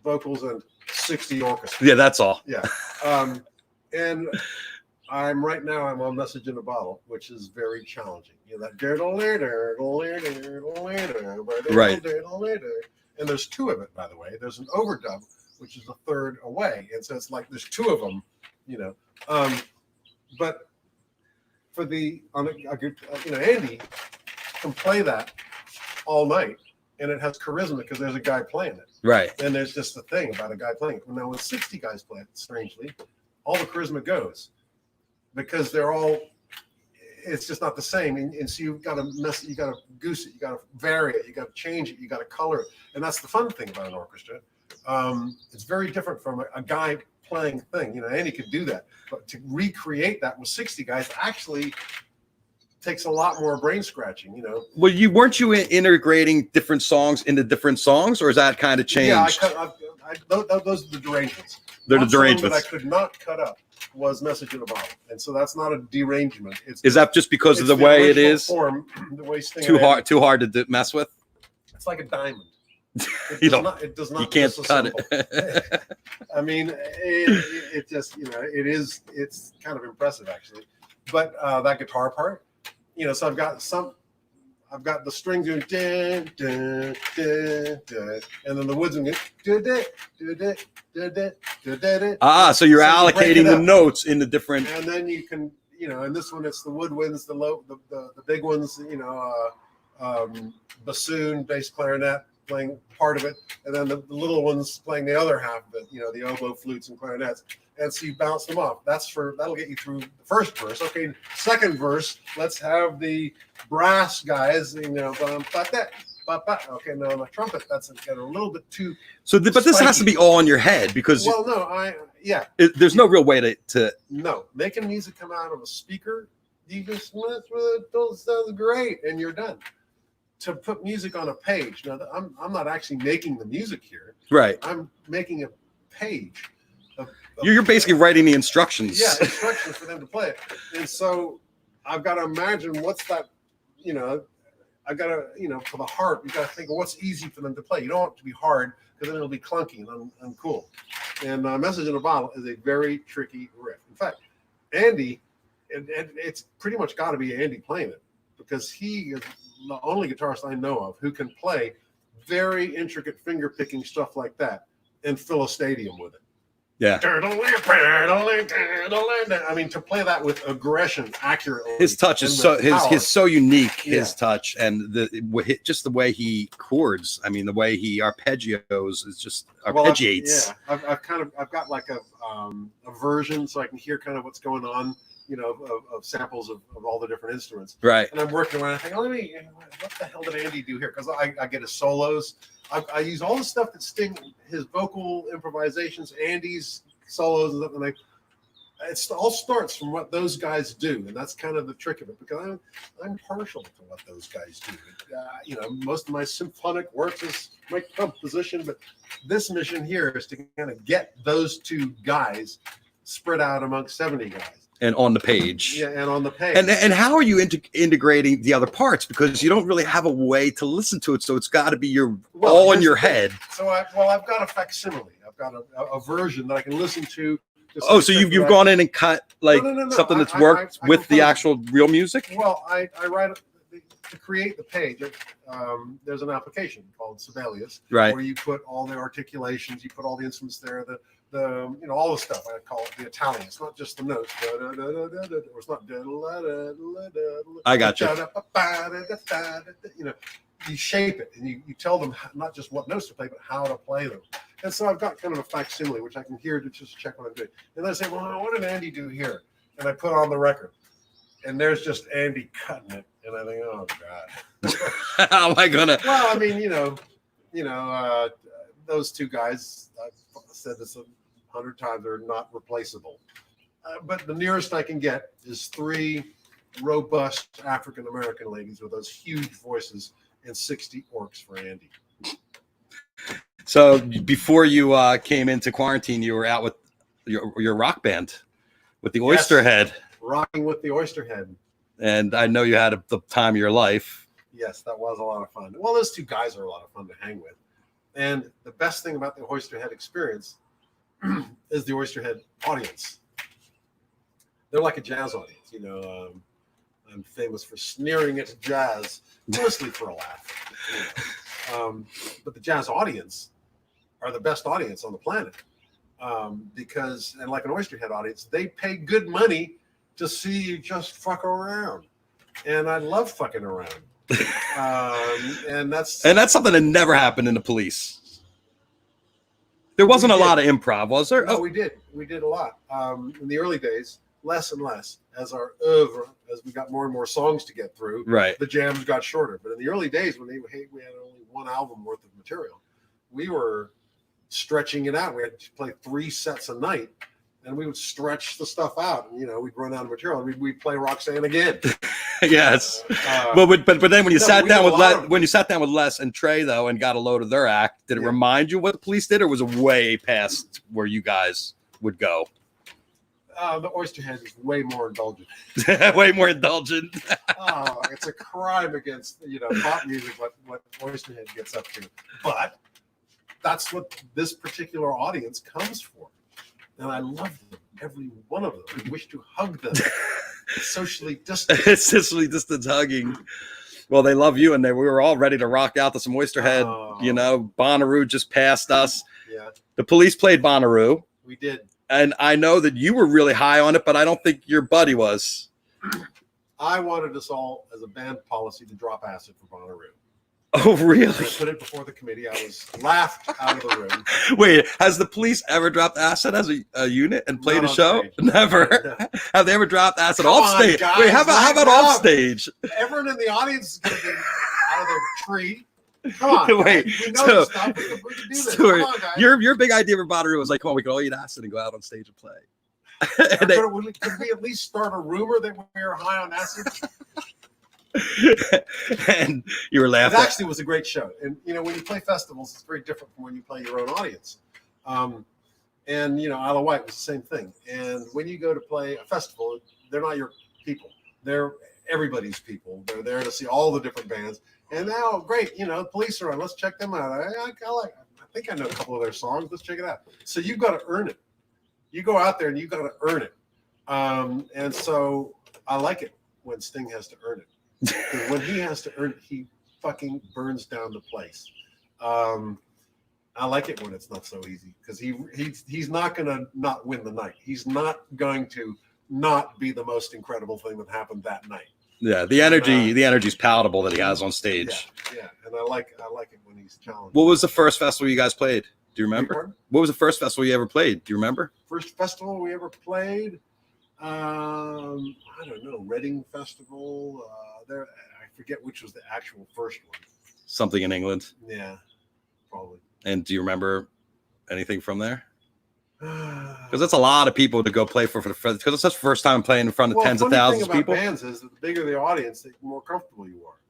vocals, and 60 orchestra. Yeah, that's all. Yeah, and I'm on Message in a Bottle, which is very challenging. You know, that right. And there's 2 of it, by the way. There's an overdub, which is a third away, and so it's like there's 2 of them, you know. But for Andy can play that all night, and it has charisma because there's a guy playing it. Right. And there's just a thing about a guy playing it. Now, when 60 guys play it, strangely, all the charisma goes because it's just not the same. And so you've got to you got to goose it, you got to vary it, you got to change it, you got to color it. And that's the fun thing about an orchestra. It's very different from a guy playing thing. You know, Andy could do that, but to recreate that with 60 guys actually takes a lot more brain scratching, you know. Well, weren't you integrating different songs into different songs, or is that kind of changed? Yeah, those are the derangements. They're the derangements that I could not cut up was Message in a Bottle, and so that's not a derangement. Is that just because of the way it is? Form, the way too hard to mess with. It's like a diamond. It does not. You can't cut it. I mean, it just, you know, it's kind of impressive actually. But that guitar part, you know, so I've got the string doing dun, dun, dun, dun, and then the woods going so you're allocating the notes in the different. And then you can, you know, and this one it's the woodwinds, the big ones, you know, bassoon, bass, clarinet playing part of it, and then the little ones playing the other half of it, you know, the oboe, flutes, and clarinets. And so you bounce them off. That'll get you through the first verse. Okay, second verse, let's have the brass guys, you know, okay, now on the trumpet, that's got a little bit too. So, but this has to be all in your head because. Well, no, there's no real way to. No, making music come out of a speaker, you just mess with it, it sounds great, and you're done. To put music on a page. Now, I'm not actually making the music here. Right. I'm making a page. You're basically writing the instructions. Yeah, instructions for them to play it. And so I've got to imagine what's that, you know, I've got to, you know, for the harp, you've got to think of what's easy for them to play. You don't want it to be hard because then it'll be clunky and uncool. And Message in a Bottle is a very tricky riff. In fact, Andy, it's pretty much got to be Andy playing it because he is the only guitarist I know of who can play very intricate finger picking stuff like that and fill a stadium with it. Yeah. I mean, to play that with aggression accurately. His touch is his so unique. Yeah. His touch and just the way he chords. I mean, the way he arpeggios is just arpeggiates. I've got like a version so I can hear kind of what's going on, you know, of samples of all the different instruments. Right. And I'm working around. I think, what the hell did Andy do here? Because I get his solos. I use all the stuff that Sting, his vocal improvisations, Andy's solos, and stuff, and it all starts from what those guys do, and that's kind of the trick of it. Because I'm partial to what those guys do. You know, most of my symphonic works is my composition, but this mission here is to kind of get those 2 guys spread out amongst 70 guys. And on the page. Yeah, and on the page. And how are you integrating the other parts? Because you don't really have a way to listen to it, so it's got to be all in your head. So I've got a facsimile. I've got a version that I can listen to. Oh, so you've gone in and cut something that's worked with the actual real music? Well, I write to create the page. There's an application called Sibelius, right, where you put all the articulations, you put all the instruments there, the you know, all the stuff. I call it the Italian. It's not just the notes. Or it's not. I got you. You know, you shape it and you tell them not just what notes to play, but how to play them. And so I've got kind of a facsimile, which I can hear to just check what I'm doing. And then I say, well, what did Andy do here? And I put on the record, and there's just Andy cutting it, and I think, oh God, how am I gonna? Well, I mean, you know, those 2 guys. I've said this 100 times. They're not replaceable. But the nearest I can get is 3 robust African-American ladies with those huge voices and 60 orcs for Andy. So before you came into quarantine, you were out with your rock band with the Oysterhead. Rocking with the Oysterhead. And I know you had the time of your life. Yes, that was a lot of fun. Well, those 2 guys are a lot of fun to hang with. And the best thing about the Oysterhead experience is the Oysterhead audience. They're like a jazz audience. You know, I'm famous for sneering at jazz, mostly for a laugh. You know. But the jazz audience are the best audience on the planet. Because, and like an Oysterhead audience, they pay good money to see you just fuck around. And I love fucking around. And that's something that never happened in the Police. There wasn't a lot of improv, was there? No, we did a lot. In the early days, less and less as our oeuvre, as we got more and more songs to get through. Right. The jams got shorter. But in the early days, when we had only 1 album worth of material, we were stretching it out. We had to play 3 sets a night, and we would stretch the stuff out. And, you know, we'd run out of material, and we'd play Roxanne again. Yes. But then when you sat down with Les and Trey though and got a load of their act, did it remind you what the Police did, or was it way past where you guys would go? The Oysterhead is way more indulgent. Way more indulgent. It's a crime against pop music what Oysterhead gets up to. But that's what this particular audience comes for, and I love them, every one of them. I wish to hug them. Socially distant. It's socially distant hugging. Well, they love you, and we were all ready to rock out to some Oysterhead. Bonnaroo just passed us. Yeah. The Police played Bonnaroo. We did. And I know that you were really high on it, but I don't think your buddy was. I wanted us all, as a band policy, to drop acid for Bonnaroo. Oh, really? I put it before the committee. I was laughed out of the room. Wait, has the Police ever dropped acid as a unit and played a show? Stage. Never. No. Have they ever dropped acid Come off on, stage? guys, Wait, how about off stage? Everyone in the audience is going to be out of their tree. Come on. Wait, we know stuff. We can do this. Stuart, Come on, guys. your big idea for Bonnaroo was like, come on, we can all eat acid and go out on stage and play. Could we at least start a rumor that we were high on acid? And you were It laughing. actually was a great show. And, when you play festivals, it's very different from when you play your own audience. And, Isle of Wight was the same thing. And when you go to play a festival, they're not your people. They're everybody's people. They're there to see all the different bands. And now, great, the Police are on. Let's check them out. I think I know a couple of their songs. Let's check it out. So you've got to earn it. You go out there and you've got to earn it. And so I like it when Sting has to earn it. When he has to earn it, he fucking burns down the place. I like it when it's not so easy, because he's not going to not win the night. He's not going to not be the most incredible thing that happened that night. Yeah, the energy's palatable that he has on stage. Yeah, and I like it when he's challenged. What was the first festival you guys played? Do you remember? Pardon? What was the first festival you ever played? Do you remember? First festival we ever played? I don't know, Reading Festival. I forget which was the actual first one. Something in England. Yeah, probably. And do you remember anything from there? Because that's a lot of people to go play for the because it's just the first time playing in front of tens of thousands of people. The bands is that the bigger the audience, the more comfortable you are.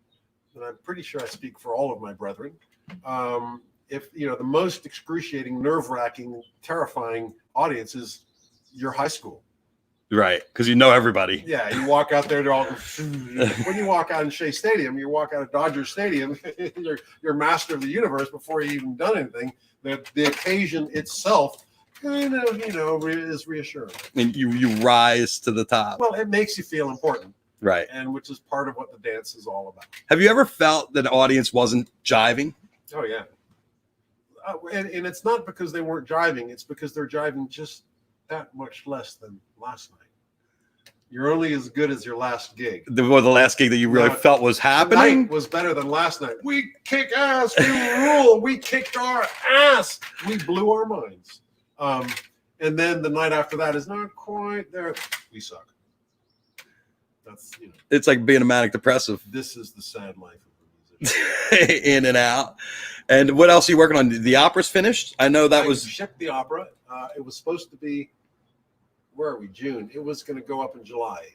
And I'm pretty sure I speak for all of my brethren. If the most excruciating, nerve-wracking, terrifying audience is your high school. Right, because you know everybody. Yeah, you walk out there, they're all. When you walk out in Shea Stadium, you walk out of Dodger Stadium, you're master of the universe before you even done anything. The occasion itself kind of, is reassuring. And you rise to the top. Well, it makes you feel important. Right. And which is part of what the dance is all about. Have you ever felt that the audience wasn't jiving? Oh, yeah. And it's not because they weren't jiving. It's because they're jiving just that much less than last night. You're only as good as your last gig. The last gig that you really felt was happening? Tonight was better than last night. We kick ass. We rule. We kicked our ass. We blew our minds. And then the night after that is not quite there. We suck. That's, It's like being a manic depressive. This is the sad life of a composition. In and out. And what else are you working on? The opera's finished? I know that I was shipped the opera. It was supposed to be, where are we? June. It was going to go up in July.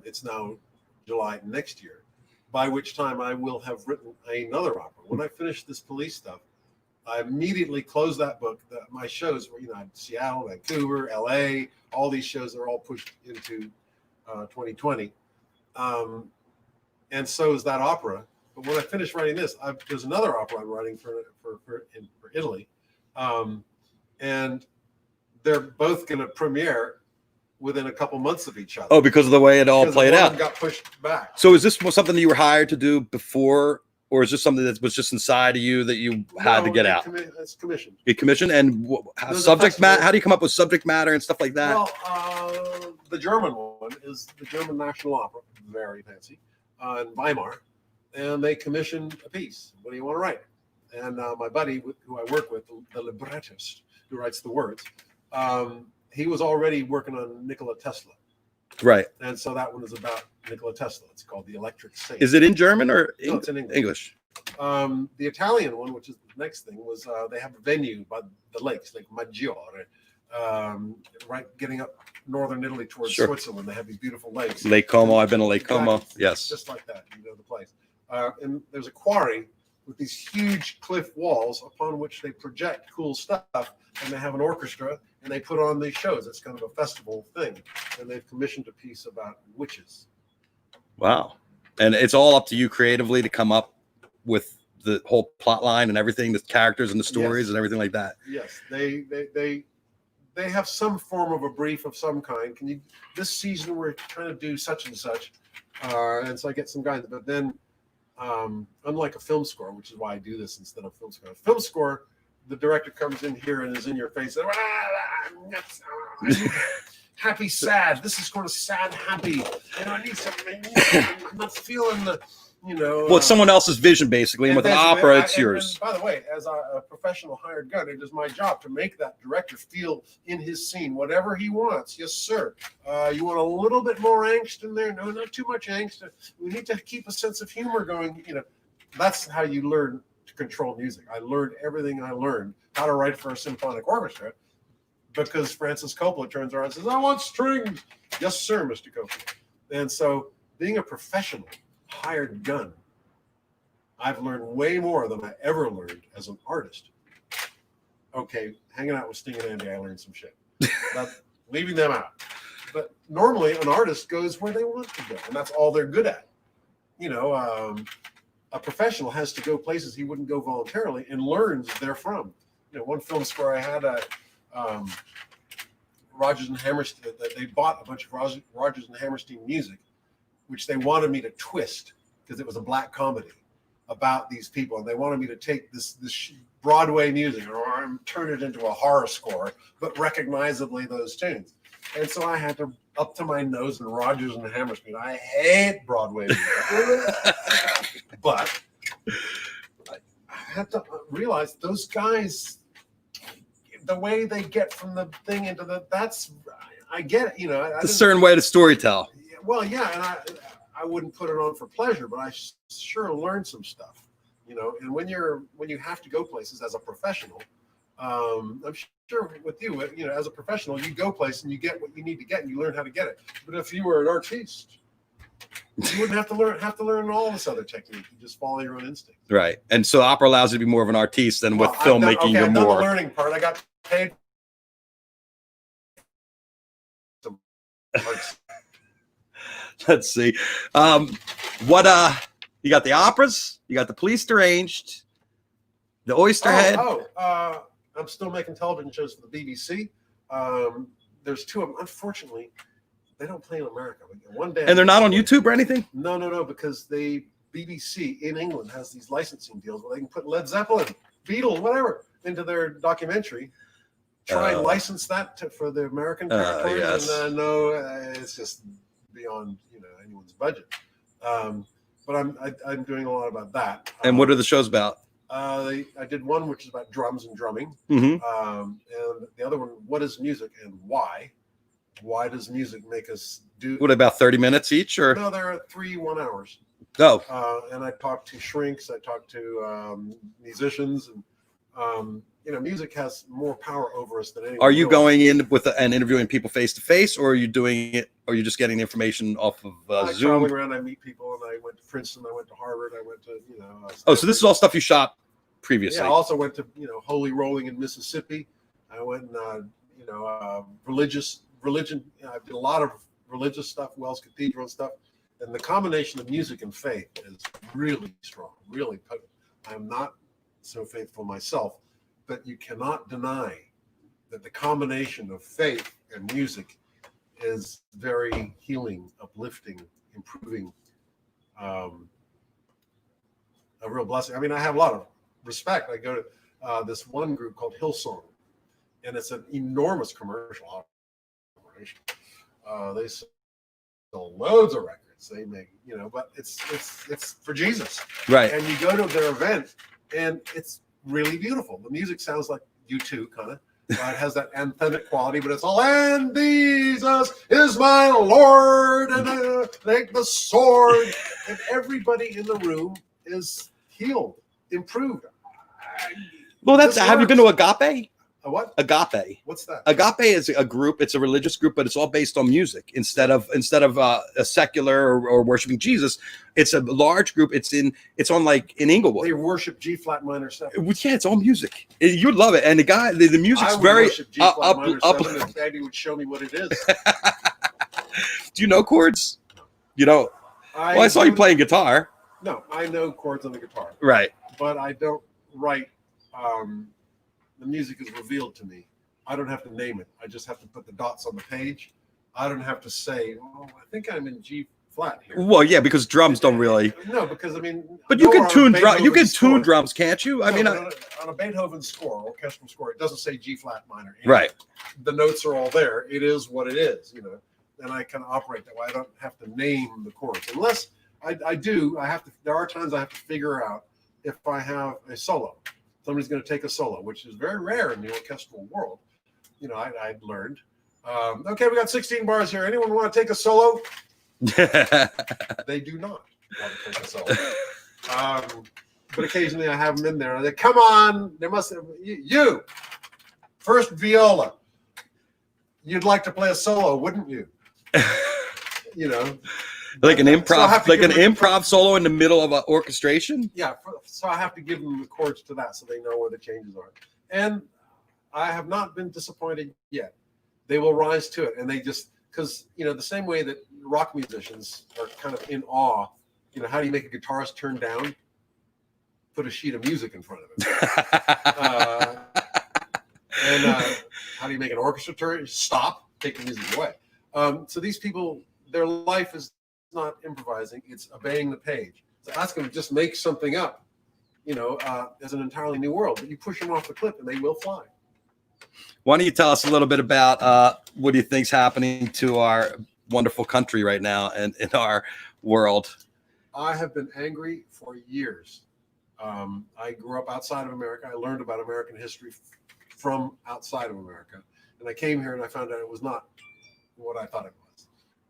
It's now July next year, by which time I will have written another opera. When I finish this police stuff, I immediately close that book. My shows were, Seattle, Vancouver, LA, all these shows are all pushed into 2020. And so is that opera. But when I finish writing this, there's another opera I'm writing for Italy. And they're both going to premiere within a couple months of each other. Oh, because of the way it all played out. Got pushed back. So is this something that you were hired to do before, or is this something that was just inside of you that you had to get out? It's commissioned. Get commissioned, and subject matter. How do you come up with subject matter and stuff like that? Well, the German one is the German National Opera, very fancy, in Weimar, and they commissioned a piece. What do you want to write? And my buddy, who I work with, the librettist who writes the words, he was already working on Nikola Tesla. Right. And so that one is about Nikola Tesla. It's called The Electric Saint. Is it in German or No, it's in English. English? The Italian one, which is the next thing, was they have a venue by the lakes, like Maggiore, right getting up northern Italy towards Switzerland. They have these beautiful lakes. Lake Como. I've been to Lake Como. Exactly. Yes. Just like that. You know the place. And there's a quarry with these huge cliff walls upon which they project cool stuff, and they have an orchestra, and they put on these shows. It's kind of a festival thing, and they've commissioned a piece about witches. Wow. And it's all up to you creatively to come up with the whole plot line and everything, the characters and the stories and everything like that. Yes, they have some form of a brief of some kind. This season we're trying to do such and such, and so I get some guidance. But then, unlike a film score, which is why I do this instead of film score. A film score, the director comes in here and is in your face. Happy, sad. This is going to sad, happy. I need something. I'm not feeling the, Well, it's someone else's vision, basically. And with an opera, it's yours. And by the way, as a professional hired gun, it is my job to make that director feel in his scene whatever he wants. Yes, sir. You want a little bit more angst in there? No, not too much angst. We need to keep a sense of humor going. That's how you learn to control music. I learned everything I learned how to write for a symphonic orchestra because Francis Coppola turns around and says, "I want strings." Yes, sir, Mr. Copeland. And so being a professional hired gun, I've learned way more than I ever learned as an artist. Okay, hanging out with Sting and Andy, I learned some shit. But leaving them out. But normally an artist goes where they want to go, and that's all they're good at. A professional has to go places he wouldn't go voluntarily and learns therefrom. One film score I had, Rodgers and Hammerstein, they bought a bunch of Rodgers and Hammerstein music, which they wanted me to twist because it was a black comedy about these people, and they wanted me to take this Broadway music or turn it into a horror score, but recognizably those tunes. And so I had to up to my nose in Rodgers and Hammerstein. I hate Broadway music, but I had to realize those guys, the way they get from the thing into I get it. It's a certain way to storytell. Well, yeah, and I wouldn't put it on for pleasure, but I sure learned some stuff, And when you have to go places as a professional, I'm sure with you, as a professional, you go places and you get what you need to get, and you learn how to get it. But if you were an artiste, you wouldn't have to learn all this other technique. You just follow your own instinct. Right, and so opera allows you to be more of an artiste than with filmmaking. You're I've more done the learning part. I got paid. Let's see. You got the operas, you got the Police Deranged, the Oysterhead. I'm still making television shows for the BBC. There's two of them. Unfortunately, they don't play in America. One day, and they're not on YouTube or anything? No, because the BBC in England has these licensing deals where they can put Led Zeppelin, Beatles, whatever, into their documentary. Try and license that for the American territories, yes. And no, it's just beyond anyone's budget. But I'm doing a lot about that. And what are the shows about? I did one which is about drums and drumming, Mm-hmm. and the other one, what is music and why? Why does music make us do? What, about 30 minutes each, or? No, there are 3 1 hours. And I talk to shrinks. I talk to musicians, and music has more power over us than anyone. Are you going in with and interviewing people face to face, or are you doing it? Or are you just getting the information off of Zoom? Traveling around, I meet people, and I went to Princeton. I went to Harvard. I went to so this is all stuff you shot previously. Yeah, I also went to Holy Rolling in Mississippi. I went religion. I did a lot of religious stuff, Wells Cathedral and stuff. And the combination of music and faith is really strong, really potent. I'm not so faithful myself, but you cannot deny that the combination of faith and music is very healing, uplifting, improving, a real blessing. I mean, I have a lot of respect. I go to this one group called Hillsong, and it's an enormous commercial operation. They sell loads of records. They make, but it's for Jesus, right? And you go to their event, and it's really beautiful. The music sounds like U2 kind of. It has that anthemic quality, but it's all, and Jesus is my Lord, and I take the sword, and everybody in the room is healed, improved. Well, have you been to Agape? A what? Agape. What's that? Agape is a group. It's a religious group, but it's all based on music instead of a secular or worshiping Jesus. It's a large group. It's on like in Inglewood. They worship G flat minor seven. Yeah, it's all music. You'd love it. And the music's very up. Daddy would show me what it is. Do you know chords? You know. I saw you playing guitar. No, I know chords on the guitar. Right. But I don't write. The music is revealed to me. I don't have to name it. I just have to put the dots on the page. I don't have to say, I think I'm in G flat here. Well, yeah, because drums don't really. No, because I mean. But you can tune drums. You can tune drums, can't you? On a Beethoven score, orchestral score, it doesn't say G flat minor. Right. The notes are all there. It is what it is, And I kind of operate that way. I don't have to name the chords unless I do. I have to. There are times I have to figure out if I have a solo. Somebody's going to take a solo, which is very rare in the orchestral world. I'd learned. Okay, we got 16 bars here. Anyone want to take a solo? They do not want to take a solo. But occasionally I have them in there. And they come on. There must have you first viola. You'd like to play a solo, wouldn't you? Like an improv, improv solo in the middle of an orchestration. Yeah, so I have to give them the chords to that so they know where the changes are. And I have not been disappointed yet. They will rise to it, and they just because the same way that rock musicians are kind of in awe. How do you make a guitarist turn down? Put a sheet of music in front of it. And how do you make an orchestra turn? Stop, take the music away. So these people, their life is not improvising, it's obeying the page. So ask them to just make something up, as an entirely new world. But you push them off the cliff and they will fly. Why don't you tell us a little bit about what do you think's happening to our wonderful country right now and in our world? I have been angry for years. I grew up outside of America. I learned about American history from outside of America. And I came here and I found out it was not what I thought it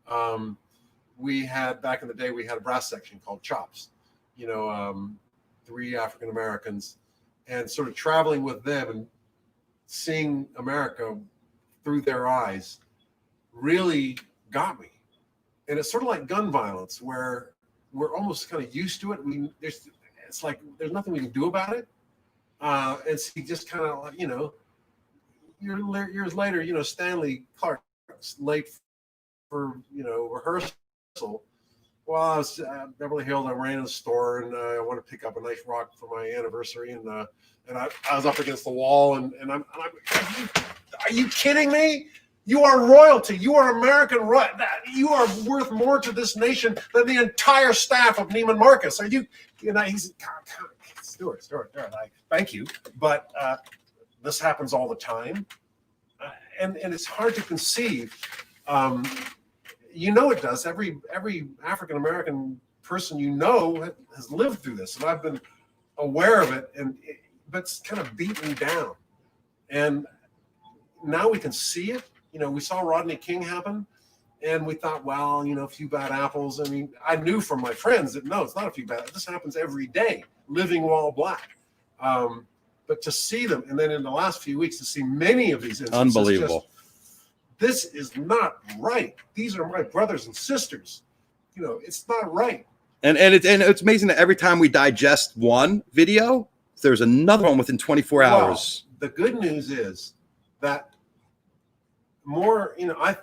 was. We had, back in the day, we had a brass section called Chops, 3 African Americans, and sort of traveling with them and seeing America through their eyes really got me. And it's sort of like gun violence, where we're almost kind of used to it. It's like there's nothing we can do about it. And so you just kind of, years later, Stanley Clark's late for, rehearsal. Well, I was at Beverly Hills. I ran in the store and I wanted to pick up a nice rock for my anniversary. And I was up against the wall and I'm are you kidding me? You are royalty. You are American royal. You are worth more to this nation than the entire staff of Neiman Marcus. Are you? He's Stewart. Thank you, but this happens all the time, and it's hard to conceive. It does. Every African American person has lived through this, and I've been aware of it, but it's kind of beaten down, and now we can see it. We saw Rodney King happen, And we thought, well, a few bad apples. I mean, I knew from my friends that no, it's not a few bad. This happens every day, living while black. But to see them, and then in the last few weeks, to see many of these instances, Unbelievable. This is not right. These are my brothers and sisters. It's not right. And it's amazing that every time we digest one video, there's another one within 24 hours. Well, the good news is that more, I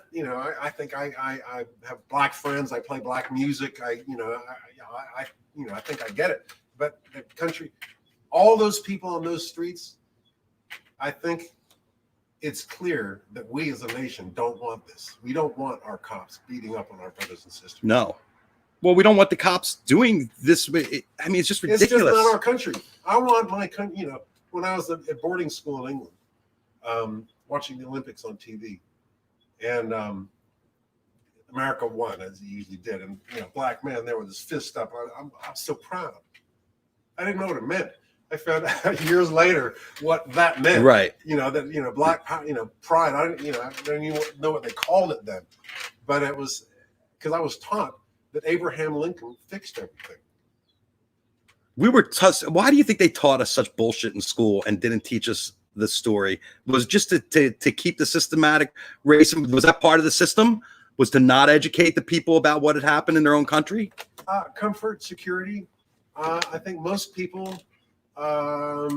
think I have black friends. I play black music. I think I get it. But the country, all those people on those streets, I think it's clear that we as a nation don't want this. We don't want our cops beating up on our brothers and sisters. No. Well, we don't want the cops doing this. I mean, it's just ridiculous. It's just not our country. I want my country. When I was at boarding school in England, watching the Olympics on TV, and America won, as he usually did, and black man there with his fist up. I'm so proud. I didn't know what it meant. I found out years later what that meant. Right. Black pride. I don't even know what they called it then, but it was because I was taught that Abraham Lincoln fixed everything. We were why do you think they taught us such bullshit in school and didn't teach us the story? Was just to keep the systematic racism? Was that part of the system? Was to not educate the people about what had happened in their own country? Comfort, security. I think most people, now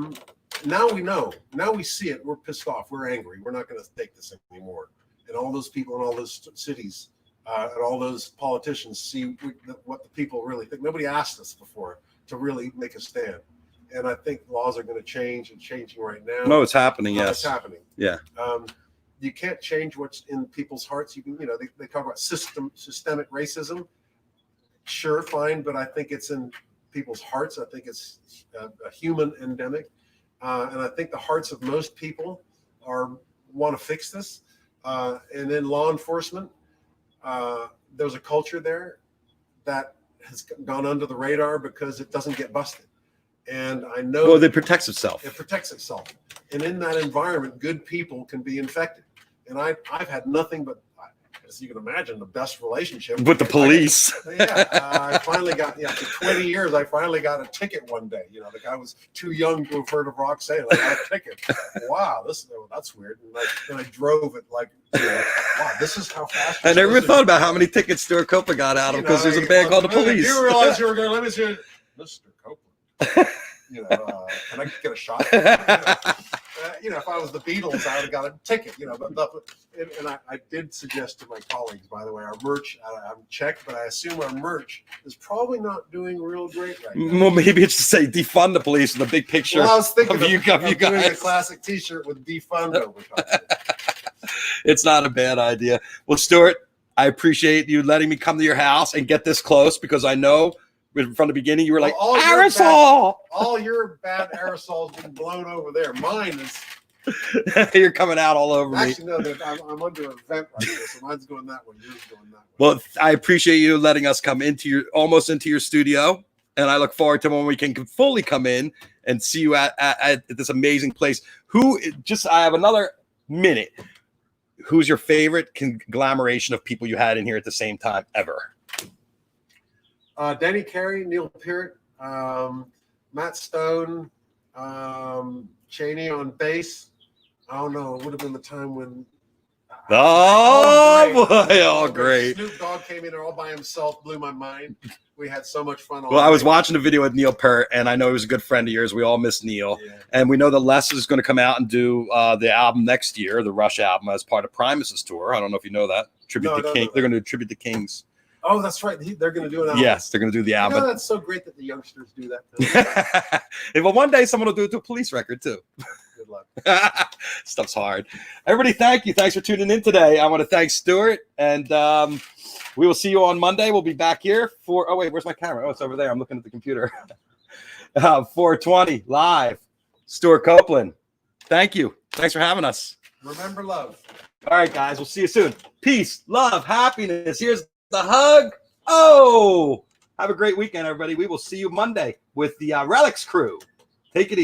we know. Now we see it. We're pissed off. We're angry. We're not going to take this anymore. And all those people in all those cities and all those politicians see what the people really think. Nobody asked us before to really make a stand. And I think laws are going to change and changing right now. No, it's happening. Yes, it's happening. Yeah. You can't change what's in people's hearts. You can, they talk about systemic racism. Sure, fine, but I think it's in people's hearts. I think it's a human endemic, and I think the hearts of most people want to fix this. And in law enforcement, there's a culture there that has gone under the radar because it doesn't get busted. And I know well, it protects itself. It protects itself. And in that environment, good people can be infected. And I've had nothing but, as you can imagine, the best relationship with the police. I finally got, for 20 years, I finally got a ticket one day. The guy was too young to have heard of Roxanne. I got a ticket. Wow, that's weird. And I drove it wow, this is how fast. I never even thought about how many tickets Stewart Copeland got out of because there's a band called the Police. You realize you were going to let me see Mr. Copeland. Can I get a shot? If I was the Beatles, I would have got a ticket. And I did suggest to my colleagues, by the way, our merch. I'm checked, but I assume our merch is probably not doing real great right now. Well, maybe it's to say defund the police with a big picture. Well, I was thinking of you doing guys. a classic T-shirt with defund over top. It's not a bad idea. Well, Stewart, I appreciate you letting me come to your house and get this close because I know. From the beginning, you were like, aerosol! All your bad aerosols being blown over there. Mine is... You're coming out all over me. Actually, no, I'm under a vent right here, so mine's going that way, yours going that way. Well, I appreciate you letting us come almost into your studio, and I look forward to when we can fully come in and see you at this amazing place. I have another minute. Who's your favorite conglomeration of people you had in here at the same time ever? Denny Carey, Neil Peart, Matt Stone, Cheney on bass. I don't know. It would have been the time when. Great. Snoop Dogg came in there all by himself, blew my mind. We had so much fun. Well, I was watching a video with Neil Peart, and I know he was a good friend of yours. We all miss Neil. Yeah. And we know that Les is going to come out and do the album next year, the Rush album, as part of Primus's tour. I don't know if you know that. Tribute to King. They're going to do Tribute to Kings. Oh, that's right. They're going to do an album. Yes, they're going to do the album. That's so great that the youngsters do that. Well, one day someone will do it to a Police record too. Good luck. Stuff's hard. Everybody, thank you. Thanks for tuning in today. I want to thank Stewart, and we will see you on Monday. We'll be back here for. Oh wait, where's my camera? Oh, it's over there. I'm looking at the computer. 420 live. Stewart Copeland. Thank you. Thanks for having us. Remember love. All right, guys. We'll see you soon. Peace, love, happiness. Here's the hug. Oh, have a great weekend, everybody. We will see you Monday with the Relics crew. Take it easy.